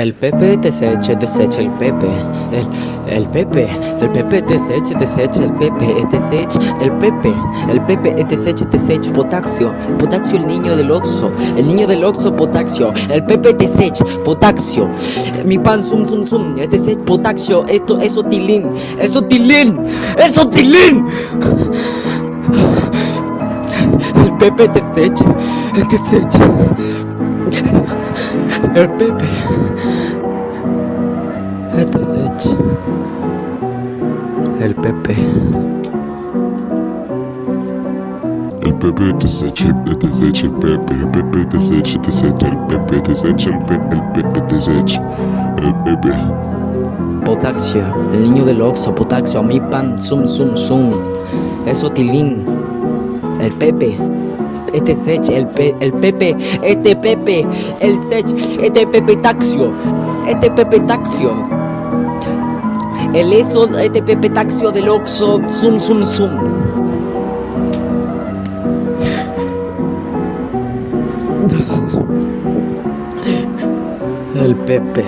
El Pepe desecha, desecha el Pepe. El Pepe desecha, desecha el Pepe, desecha el Pepe desecha, desecha potasio, potasio el niño del Oxxo, potasio, el Pepe desecha, potasio, mi pan zum zum zum, desecha potasio, esto es otilín, es otilín, es otilín. El Pepe desecha, desecha. El Pepe desecha. El Pepe. El Pepe desecha el Pepe, el Pepe desecha el Pepe desecha el Pepe desecha el Pepe. Potasio, el niño del Oxxo, potasio, mi pan, zum zum zum, es otilín. El Pepe, este sech, el Pepe, este Pepe, el sech, este Pepe taxio, el eso, este Pepe taxio del Oxxo, zum zum zum. El Pepe.